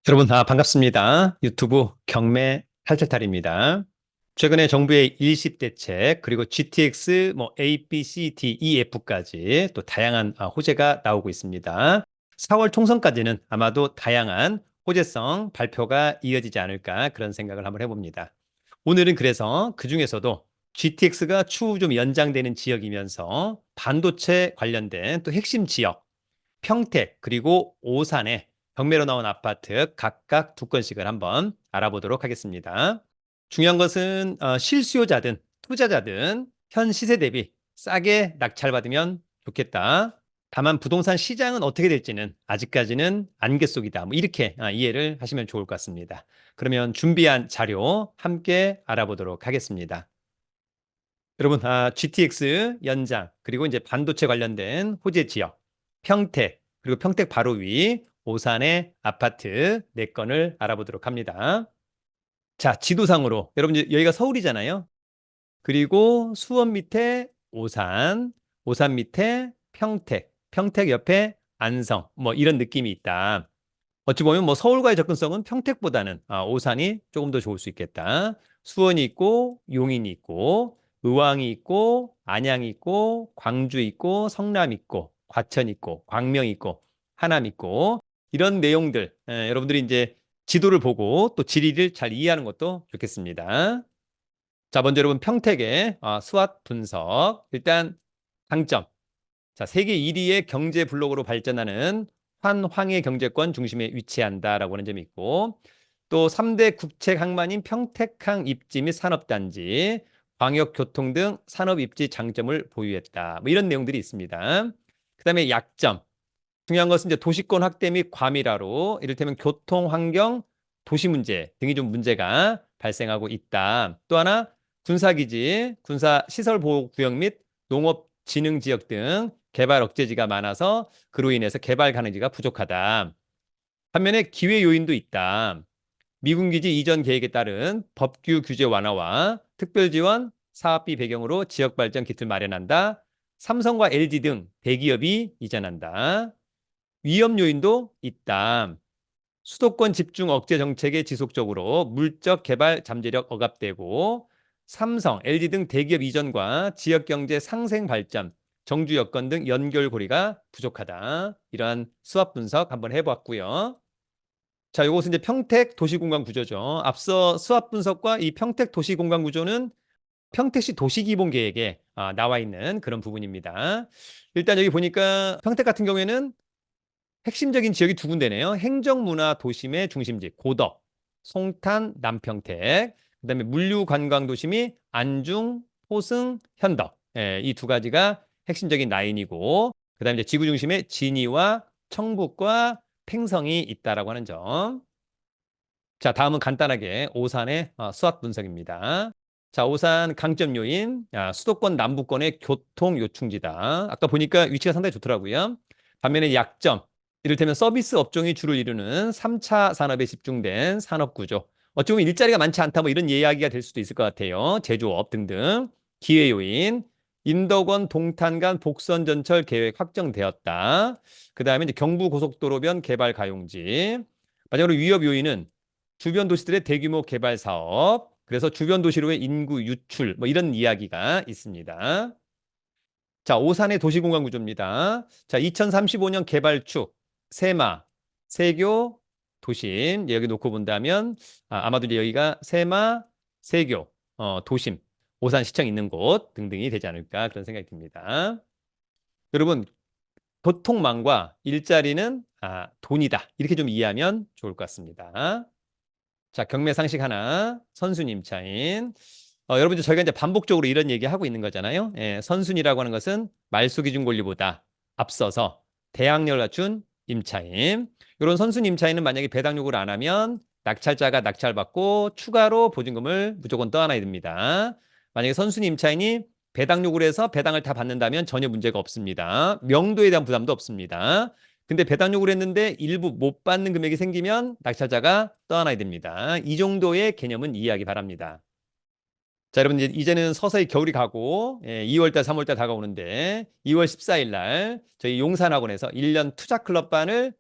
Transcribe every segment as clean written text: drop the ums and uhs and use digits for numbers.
여러분, 반갑습니다. 유튜브 경매 탈탈탈입니다. 최근에 정부의 일시 대책, 그리고 GTX, A, B, C, D, E, F까지 또 다양한 호재가 나오고 있습니다. 4월 총선까지는 아마도 다양한 호재성 발표가 이어지지 않을까 그런 생각을 한번 해봅니다. 오늘은 그래서 그 중에서도 GTX가 추후 좀 연장되는 지역이면서 반도체 관련된 또 핵심 지역, 평택 그리고 오산에 경매로 나온 아파트 각각 두 건씩을 한번 알아보도록 하겠습니다. 중요한 것은 실수요자든 투자자든 현 시세 대비 싸게 낙찰받으면 좋겠다. 다만 부동산 시장은 어떻게 될지는 아직까지는 안개 속이다. 이렇게 이해를 하시면 좋을 것 같습니다. 그러면 준비한 자료 함께 알아보도록 하겠습니다. 여러분, GTX 연장, 그리고 이제 반도체 관련된 호재 지역, 평택, 그리고 평택 바로 위, 오산의 아파트 4건을 알아보도록 합니다. 자, 지도상으로, 여러분, 여기가 서울이잖아요. 그리고 수원 밑에 오산, 오산 밑에 평택, 평택 옆에 안성, 이런 느낌이 있다. 어찌 보면 서울과의 접근성은 평택보다는 오산이 조금 더 좋을 수 있겠다. 수원이 있고 용인이 있고 의왕이 있고 안양이 있고 광주 있고 성남 있고 과천 있고 광명 있고 하남 있고 이런 내용들 여러분들이 이제 지도를 보고 또 지리를 잘 이해하는 것도 좋겠습니다. 자, 먼저 여러분 평택의 수확 분석. 일단 강점. 자, 세계 1위의 경제 블록으로 발전하는 환황의 경제권 중심에 위치한다라고 하는 점이 있고, 또 3대 국책 항만인 평택항 입지 및 산업단지, 광역교통 등 산업 입지 장점을 보유했다. 이런 내용들이 있습니다. 그다음에 약점. 중요한 것은 이제 도시권 확대 및 과밀화로 이를테면 교통, 환경, 도시 문제 등이 좀 문제가 발생하고 있다. 또 하나 군사기지, 군사시설보호구역 및 농업진흥지역 등 개발 억제지가 많아서 그로 인해서 개발 가능지가 부족하다. 반면에 기회 요인도 있다. 미군기지 이전 계획에 따른 법규 규제 완화와 특별지원, 사업비 배경으로 지역발전 기틀 마련한다. 삼성과 LG 등 대기업이 이전한다. 위험 요인도 있다. 수도권 집중 억제 정책에 지속적으로 물적 개발 잠재력 억압되고 삼성, LG 등 대기업 이전과 지역 경제 상생 발전, 정주 여건 등 연결고리가 부족하다. 이러한 수합 분석 한번 해봤고요. 자, 이것은 이제 평택 도시공간 구조죠. 앞서 수합 분석과 이 평택 도시공간 구조는 평택시 도시기본계획에 나와 있는 그런 부분입니다. 일단 여기 보니까 평택 같은 경우에는 핵심적인 지역이 두 군데네요. 행정문화 도심의 중심지 고덕, 송탄, 남평택, 그다음에 물류관광 도심이 안중, 포승, 현덕. 이 두 가지가 핵심적인 라인이고, 그다음에 이제 지구 중심에 진위와 청북과 팽성이 있다라고 하는 점. 자, 다음은 간단하게 오산의 수학 분석입니다. 자, 오산 강점 요인, 수도권 남부권의 교통 요충지다. 아까 보니까 위치가 상당히 좋더라고요. 반면에 약점, 이를테면 서비스 업종이 주를 이루는 3차 산업에 집중된 산업 구조. 어찌 보면 일자리가 많지 않다, 이런 이야기가 될 수도 있을 것 같아요. 제조업 등등. 기회 요인, 인덕원 동탄 간 복선 전철 계획 확정되었다. 그 다음에 이제 경부고속도로변 개발 가용지. 마지막으로 위협 요인은 주변 도시들의 대규모 개발 사업, 그래서 주변 도시로의 인구 유출, 이런 이야기가 있습니다. 자, 오산의 도시공간 구조입니다. 자, 2035년 개발축, 세마, 세교, 도심. 여기 놓고 본다면, 아마도 이제 여기가 세마, 세교, 도심, 오산시청 있는 곳 등등이 되지 않을까 그런 생각이 듭니다. 여러분, 교통망과 일자리는 돈이다. 이렇게 좀 이해하면 좋을 것 같습니다. 자, 경매 상식 하나, 선순위 임차인. 여러분들 저희가 이제 반복적으로 이런 얘기 하고 있는 거잖아요. 선순위라고 하는 것은 말소 기준 권리보다 앞서서 대항력을 갖춘 임차인. 이런 선순위 임차인은 만약에 배당 요구를 안 하면 낙찰자가 낙찰받고 추가로 보증금을 무조건 떠안아야 됩니다. 만약에 선순위 임차인이 배당 요구를 해서 배당을 다 받는다면 전혀 문제가 없습니다. 명도에 대한 부담도 없습니다. 근데 배당 요구를 했는데 일부 못 받는 금액이 생기면 낙찰자가 떠안아야 됩니다. 이 정도의 개념은 이해하기 바랍니다. 자, 여러분 이제는 서서히 겨울이 가고 2월달, 3월달 다가오는데 2월 14일 날 저희 용산학원에서 1년 투자 클럽반을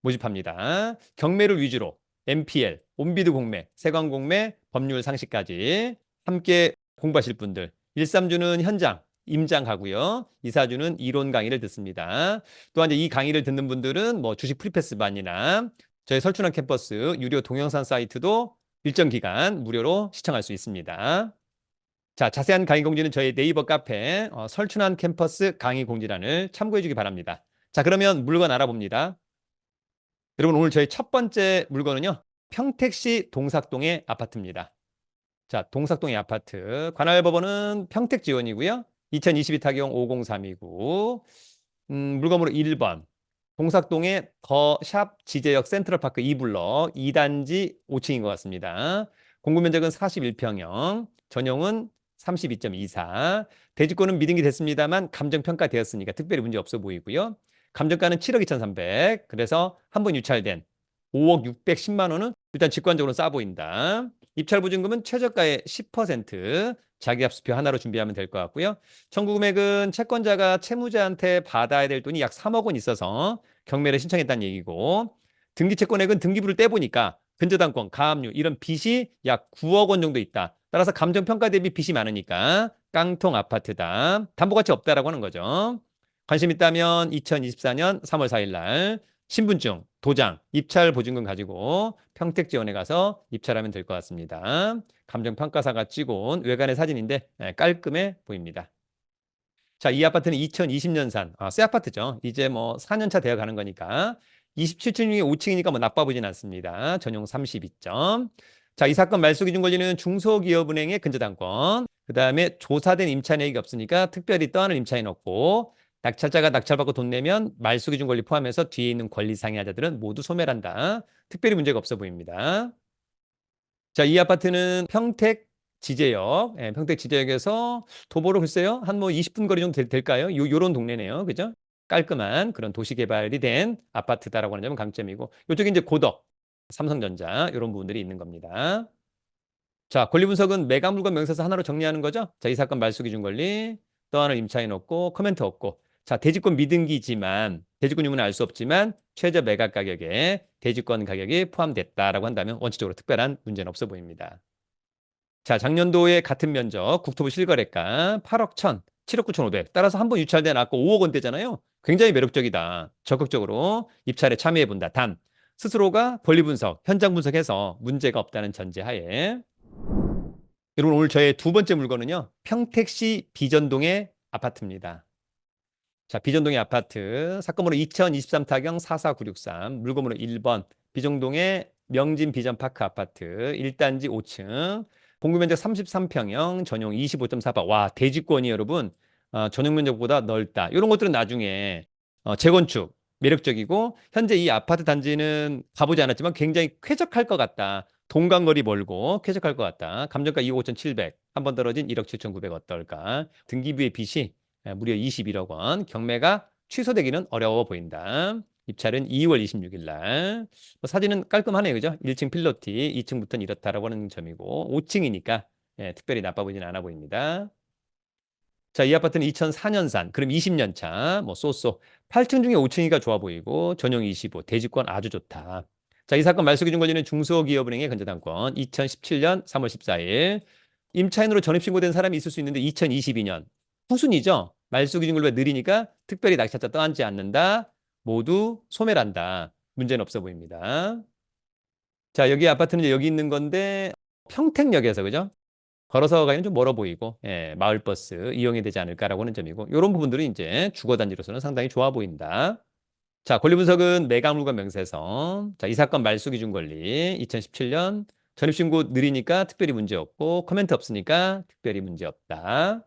모집합니다. 경매를 위주로 MPL, 온비드 공매, 세관 공매, 법률 상식까지 함께 공부하실 분들. 1, 3주는 현장, 임장 가고요. 2, 4주는 이론 강의를 듣습니다. 또한 이제 이 강의를 듣는 분들은 뭐 주식 프리패스반이나 저희 설춘환 캠퍼스 유료 동영상 사이트도 일정 기간 무료로 시청할 수 있습니다. 자, 자세한 강의 공지는 저희 네이버 카페 설춘환 캠퍼스 강의 공지란을 참고해 주기 바랍니다. 자, 그러면 물건 알아봅니다. 여러분, 오늘 저희 첫 번째 물건은요. 평택시 동삭동의 아파트입니다. 자, 동삭동의 아파트. 관할법원은 평택지원이고요. 2022 타경 50329. 물건으로 1번. 동삭동의 더 샵 지제역 센트럴파크 2블럭 2단지 5층인 것 같습니다. 공구면적은 41평형, 전용은 32.24. 대지권은 미등기 됐습니다만 감정평가되었으니까 특별히 문제 없어 보이고요. 감정가는 7억 2,300. 그래서 한 번 유찰된 5억 610만 원은 일단 직관적으로 싸 보인다. 입찰 보증금은 최저가의 10% 자기압수표 하나로 준비하면 될 것 같고요. 청구 금액은 채권자가 채무자한테 받아야 될 돈이 약 3억 원 있어서 경매를 신청했다는 얘기고, 등기 채권액은 등기부를 떼보니까 근저당권, 가압류 이런 빚이 약 9억 원 정도 있다. 따라서 감정평가 대비 빚이 많으니까 깡통 아파트다. 담보가치 없다라고 하는 거죠. 관심 있다면 2024년 3월 4일 날 신분증, 도장, 입찰 보증금 가지고 평택지원에 가서 입찰하면 될 것 같습니다. 감정평가사가 찍어온 외관의 사진인데 깔끔해 보입니다. 자, 이 아파트는 2020년산, 새 아파트죠. 이제 뭐 4년차 되어 가는 거니까 27층 중에 5층이니까 뭐 나빠 보진 않습니다. 전용 32점. 자, 이 사건 말소 기준 권리는 중소기업은행의 근저당권, 그 다음에 조사된 임차인에게 없으니까 특별히 떠안을 임차인 없고, 낙찰자가 낙찰받고 돈 내면 말소 기준 권리 포함해서 뒤에 있는 권리 상회자들은 모두 소멸한다. 특별히 문제가 없어 보입니다. 자, 이 아파트는 평택 지제역, 평택 지제역에서 도보로 글쎄요, 한 뭐 20분 거리 정도 될까요? 요런 동네네요. 그죠? 깔끔한 그런 도시 개발이 된 아파트다라고 하는 점은 강점이고, 이쪽에 이제 고덕, 삼성전자, 이런 부분들이 있는 겁니다. 자, 권리 분석은 매각 물건 명세서 하나로 정리하는 거죠. 자, 이 사건 말소 기준 권리, 떠안을 임차인 없고, 코멘트 없고, 자, 대지권 미등기지만, 대지권 유무는 알 수 없지만, 최저 매각 가격에 대지권 가격이 포함됐다라고 한다면 원칙적으로 특별한 문제는 없어 보입니다. 자, 작년도에 같은 면적 국토부 실거래가 8억 1천, 7억 9천 5백. 따라서 한 번 유찰된 아까 5억 원대잖아요. 굉장히 매력적이다. 적극적으로 입찰에 참여해 본다. 단, 스스로가 권리 분석, 현장 분석해서 문제가 없다는 전제하에. 여러분, 오늘 저의 두 번째 물건은요. 평택시 비전동의 아파트입니다. 자, 비전동의 아파트 사건번호 2023 타경 44963 물건번호 1번 비정동의 명진 비전파크 아파트 1단지 5층 공급면적 33평형 전용 25.48. 와, 대지권이 여러분 전용 면적보다 넓다. 이런 것들은 나중에 재건축 매력적이고, 현재 이 아파트 단지는 가보지 않았지만 굉장히 쾌적할 것 같다. 동간거리 멀고 쾌적할 것 같다. 감정가 2억 5,700. 한 번 떨어진 1억 7,900 어떨까? 등기부의 빚이 무려 21억 원. 경매가 취소되기는 어려워 보인다. 입찰은 2월 26일 날. 사진은 깔끔하네요. 그죠? 1층 필로티, 2층부터는 이렇다라고 하는 점이고, 5층이니까 특별히 나빠 보이진 않아 보입니다. 자, 이 아파트는 2004년산, 그럼 20년 차, 뭐 쏘쏘. 8층 중에 5층이가 좋아 보이고, 전용 25, 대지권 아주 좋다. 자, 이 사건 말소 기준 권리는 중소기업은행의 근저당권, 2017년 3월 14일. 임차인으로 전입신고된 사람이 있을 수 있는데 2022년 후순이죠. 말소 기준 권리가 느리니까 특별히 낙찰자 떠안지 않는다. 모두 소멸한다. 문제는 없어 보입니다. 자, 여기 아파트는 이제 여기 있는 건데 평택역에서, 그죠? 걸어서 가기는 좀 멀어 보이고, 마을버스 이용이 되지 않을까라고 하는 점이고, 이런 부분들이 이제 주거단지로서는 상당히 좋아 보인다. 자, 권리 분석은 매각물건 명세서. 자, 이 사건 말소 기준 권리 2017년 전입신고 느리니까 특별히 문제 없고, 코멘트 없으니까 특별히 문제 없다.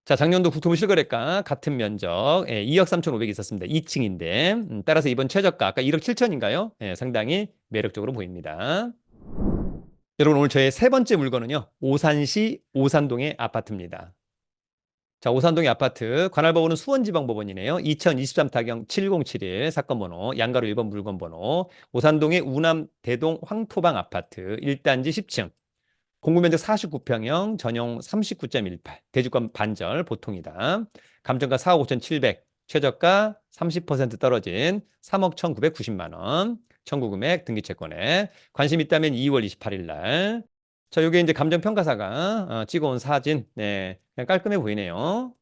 자, 작년도 국토부 실거래가 같은 면적 2억 3,500이 있었습니다. 2층인데 따라서 이번 최저가 아까 1억 7천인가요? 상당히 매력적으로 보입니다. 여러분, 오늘 저의 세 번째 물건은요. 오산시 오산동의 아파트입니다. 자, 오산동의 아파트 관할법원은 수원지방법원이네요. 2023 타경 7071 사건 번호 양가로 1번 물건 번호 오산동의 우남 대동 황토방 아파트 1단지 10층 공구면적 49평형 전용 39.18 대지권 반절 보통이다. 감정가 4억 5,700. 최저가 30% 떨어진 3억 1,990만 원. 청구 금액 등기 채권에 관심 있다면 2월 28일 날. 자, 요게 이제 감정평가사가 찍어온 사진. 네, 그냥 깔끔해 보이네요.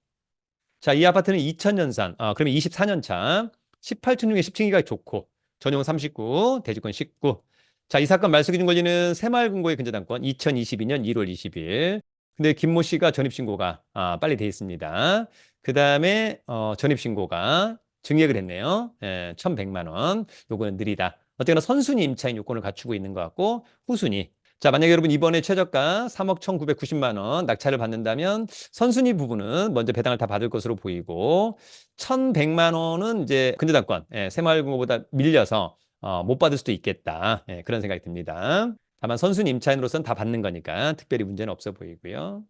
자, 이 아파트는 2000년산. 그러면 24년 차. 18층 중에 10층이가 좋고 전용 39, 대지권 19. 자, 이 사건 말소기준 권리는 새마을금고의 근저당권 2022년 1월 20일. 근데 김모 씨가 전입신고가 빨리 돼 있습니다. 그 다음에 전입신고가 증액을 했네요. 1,100만 원. 요거는 느리다. 어쨌거나 선순위 임차인 요건을 갖추고 있는 것 같고 후순위. 자, 만약에 여러분 이번에 최저가 3억 1,990만 원 낙찰을 받는다면 선순위 부분은 먼저 배당을 다 받을 것으로 보이고 1,100만 원은 이제 근저당권, 새마을금고보다 밀려서 못 받을 수도 있겠다. 그런 생각이 듭니다. 다만 선순위 임차인으로서는 다 받는 거니까 특별히 문제는 없어 보이고요.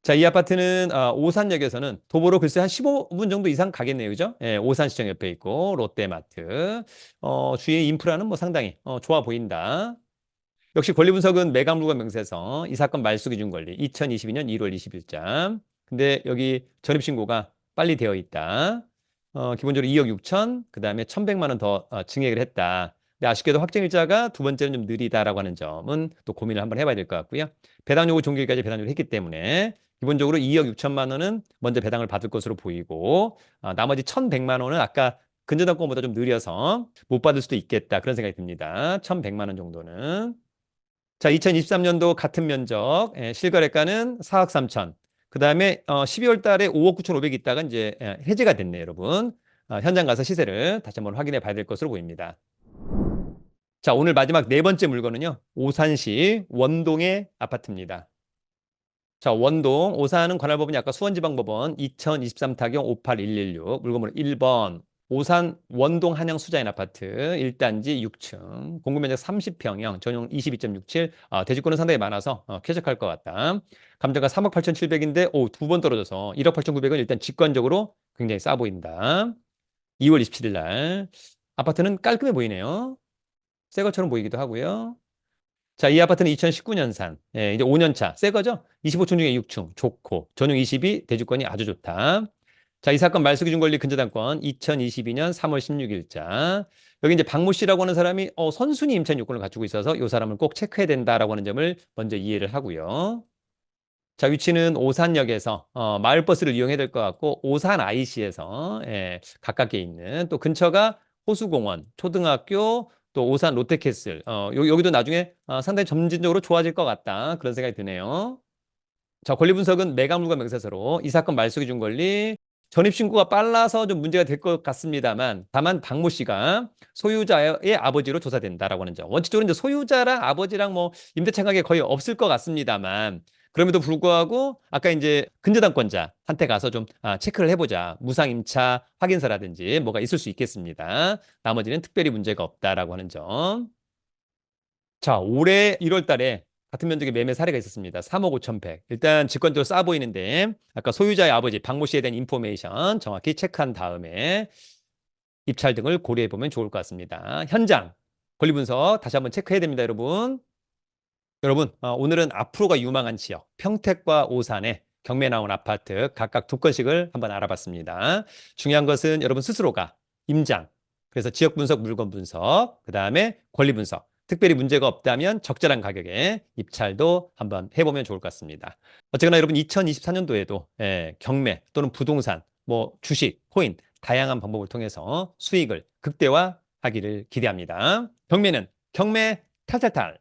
자, 이 아파트는 오산역에서는 도보로 글쎄 한 15분 정도 이상 가겠네요. 그죠? 오산시청 옆에 있고 롯데마트. 주위의 인프라는 뭐 상당히 좋아 보인다. 역시 권리 분석은 매각물건 명세서 이 사건 말소 기준 권리 2022년 1월 20일자. 근데 여기 전입신고가 빨리 되어 있다. 기본적으로 2억 6천, 그 다음에 1,100만 원 더 증액을 했다. 근데 아쉽게도 확정일자가 두 번째는 좀 느리다라고 하는 점은 또 고민을 한번 해봐야 될 것 같고요. 배당 요구 종결까지 배당 요구를 했기 때문에 기본적으로 2억 6천만 원은 먼저 배당을 받을 것으로 보이고 나머지 1,100만 원은 아까 근저당권보다 좀 느려서 못 받을 수도 있겠다. 그런 생각이 듭니다. 1,100만 원 정도는. 자, 2023년도 같은 면적 실거래가는 4억 3천. 그 다음에 12월 달에 5억 9천 5백 있다가 이제 해제가 됐네요, 여러분. 현장 가서 시세를 다시 한번 확인해 봐야 될 것으로 보입니다. 자, 오늘 마지막 네 번째 물건은요. 오산시 원동의 아파트입니다. 자, 원동, 오산은 관할법원이 아까 수원지방법원 2023 타경 58116 물건번호 1번 오산 원동 한양 수자인 아파트 1단지 6층 공급면적 30평형 전용 22.67 대지권은 상당히 많아서 쾌적할 것 같다. 감정가 3억 8,700인데 두 번 떨어져서 1억 8,900은 일단 직관적으로 굉장히 싸 보인다. 2월 27일 날 아파트는 깔끔해 보이네요. 새 것처럼 보이기도 하고요. 자, 이 아파트는 2019년산. 이제 5년 차. 새 거죠? 25층 중에 6층. 좋고. 전용 22, 대주권이 아주 좋다. 자, 이 사건 말소 기준 권리 근저당권 2022년 3월 16일자. 여기 이제 박모 씨라고 하는 사람이 선순위 임차인 요건을 갖추고 있어서 이 사람을 꼭 체크해야 된다라고 하는 점을 먼저 이해를 하고요. 자, 위치는 오산역에서 마을버스를 이용해야 될 것 같고 오산 IC에서 가깝게 있는 또 근처가 호수공원, 초등학교, 또 오산 롯데캐슬. 여기도 나중에 상당히 점진적으로 좋아질 것 같다. 그런 생각이 드네요. 자, 권리 분석은 매각물건 명세서로 이 사건 말소 기준 권리 전입신고가 빨라서 좀 문제가 될 것 같습니다만 다만 박모 씨가 소유자의 아버지로 조사된다라고 하는 점. 원칙적으로 이제 소유자랑 아버지랑 뭐 임대차 관계 거의 없을 것 같습니다만 그럼에도 불구하고 아까 이제 근저당권자한테 가서 좀 체크를 해보자. 무상임차 확인서라든지 뭐가 있을 수 있겠습니다. 나머지는 특별히 문제가 없다라고 하는 점. 자, 올해 1월 달에 같은 면적의 매매 사례가 있었습니다. 3억 5천100. 일단 직권적으로 싸 보이는데 아까 소유자의 아버지 박모 씨에 대한 인포메이션 정확히 체크한 다음에 입찰 등을 고려해 보면 좋을 것 같습니다. 현장 권리 분석 다시 한번 체크해야 됩니다, 여러분. 여러분, 오늘은 앞으로가 유망한 지역 평택과 오산에 경매 나온 아파트 각각 두 건씩을 한번 알아봤습니다. 중요한 것은 여러분 스스로가 임장, 그래서 지역 분석, 물건 분석, 그 다음에 권리 분석, 특별히 문제가 없다면 적절한 가격에 입찰도 한번 해보면 좋을 것 같습니다. 어쨌거나 여러분 2024년도에도 경매 또는 부동산, 뭐 주식, 코인 다양한 방법을 통해서 수익을 극대화하기를 기대합니다. 경매는 경매 탈탈탈.